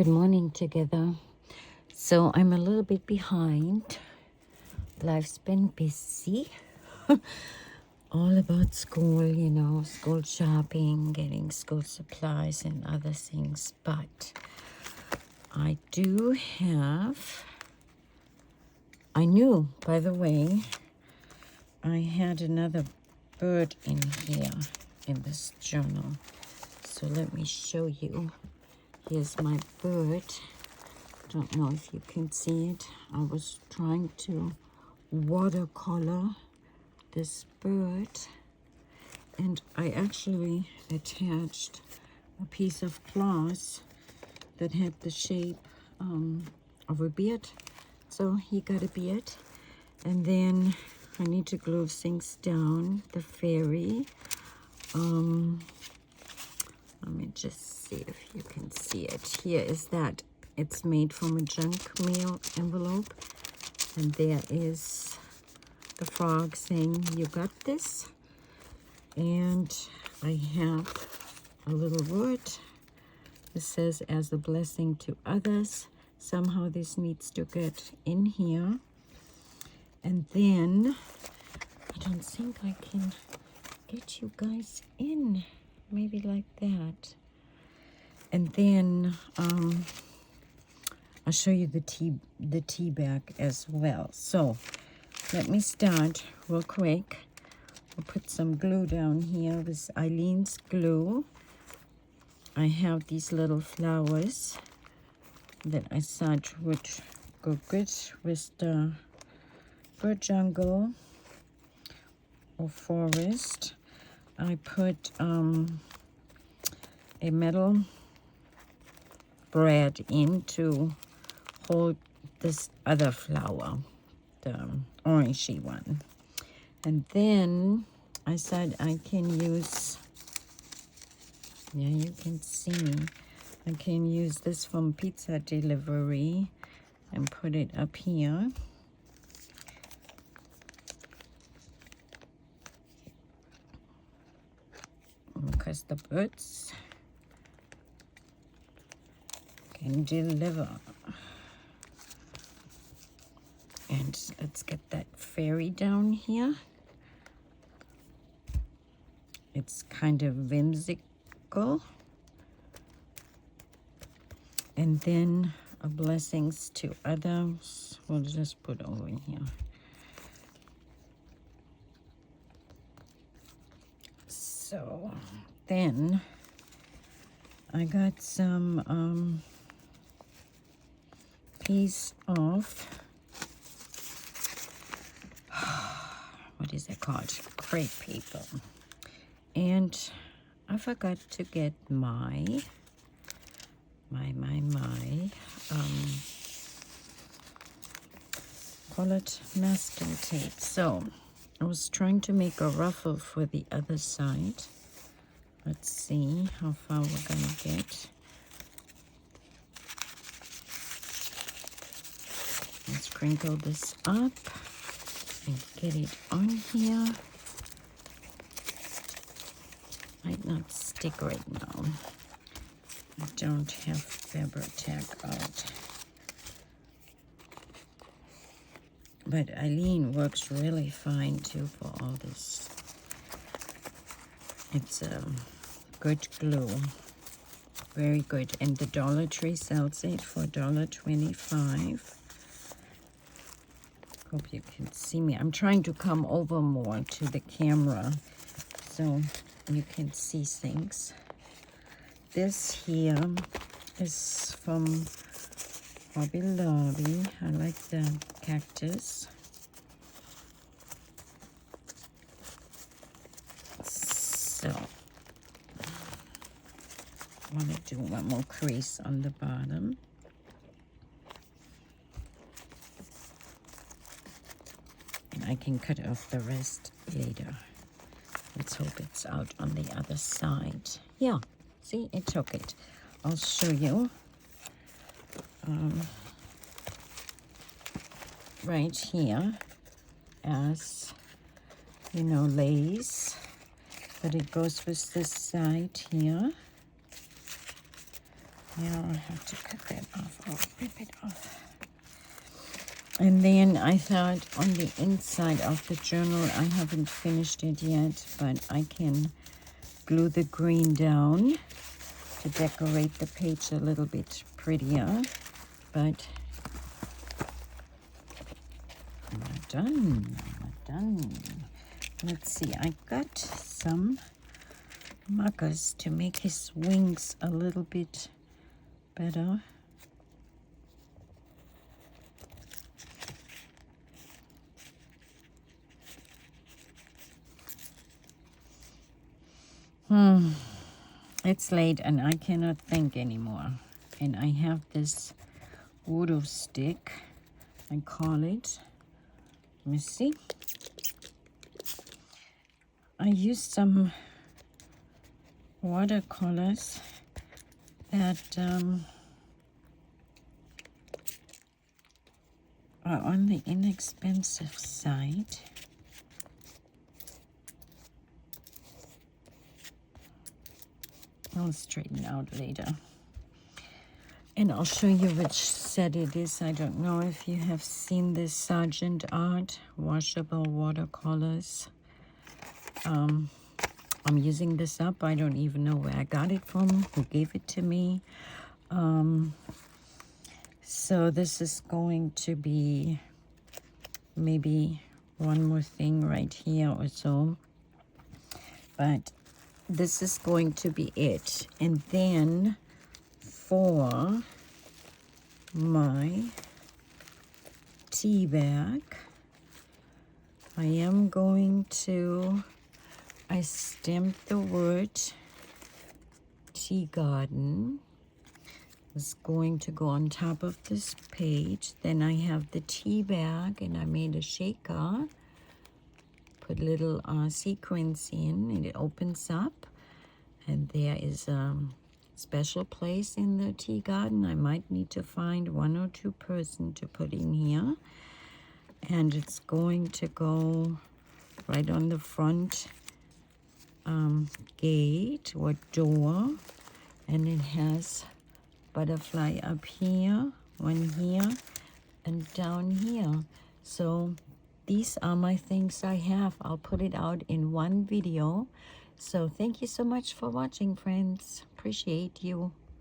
Good morning together. So I'm a little bit behind. Life's been busy. All about school, school shopping, getting school supplies and other things. But I knew, by the way, I had another bird in here in this journal. So let me show you. Here's my bird. Don't know if you can see it. I was trying to watercolor this bird, and I actually attached a piece of cloth that had the shape of a beard. So he got a beard, and then I need to glue things down. The fairy. Let me just see if you can see it. Here is that. It's made from a junk mail envelope. And there is the frog saying, "You got this." And I have a little word. It says, "As a blessing to others." Somehow this needs to get in here. And then, I don't think I can get you guys in. Maybe like that. And then I'll show you the tea bag as well. So let me start real quick. I'll put some glue down here with Eileen's glue. I have these little flowers that I thought would go good with the bird jungle or forest. I put a metal brad in to hold this other flower, the orangey one. And then I said I can use, you can see me, I can use this from pizza delivery and put it up here. Because the birds can deliver. And let's get that fairy down here. It's kind of whimsical. And then a blessings to others. We'll just put over here. So then I got some piece of what is it called? Crepe paper. And I forgot to get my colored masking tape. So I was trying to make a ruffle for the other side. Let's see how far we're gonna get. Let's crinkle this up and get it on here. Might not stick right now. I don't have Fabri-Tac out. But Eileen works really fine too for all this. It's a good glue. Very good. And the Dollar Tree sells it for $1.25. Hope you can see me. I'm trying to come over more to the camera so you can see things. This here is from Hobby Lobby. I like the cactus. So I want to do one more crease on the bottom. And I can cut off the rest later. Let's hope it's out on the other side. Yeah, see, it took it. I'll show you. Right here as, lace, but it goes with this side here. Yeah, I have to cut that off. I'll rip it off. And then I thought on the inside of the journal, I haven't finished it yet, but I can glue the green down to decorate the page a little bit prettier. But I'm not done. I'm not done. Let's see, I got some markers to make his wings a little bit better. It's late and I cannot think anymore. And I have this voodoo stick, I call it. Let me see. I used some watercolors that are on the inexpensive side. I'll straighten out later. And I'll show you which set it is. I don't know if you have seen this Sargent Art washable watercolors. I'm using this up. I don't even know where I got it from, who gave it to me. So this is going to be maybe one more thing right here or so. But this is going to be it. And then for my tea bag, I am going to, I stamped the word tea garden. It's going to go on top of this page. Then I have the tea bag and I made a shaker. Put little sequins in and it opens up. And there is a special place in the tea garden. I might need to find 1 or 2 person to put in here. And it's going to go right on the front gate or door. And it has butterfly up here, one here, and down here. So these are my things I have. I'll put it out in one video. So thank you so much for watching, friends. Appreciate you.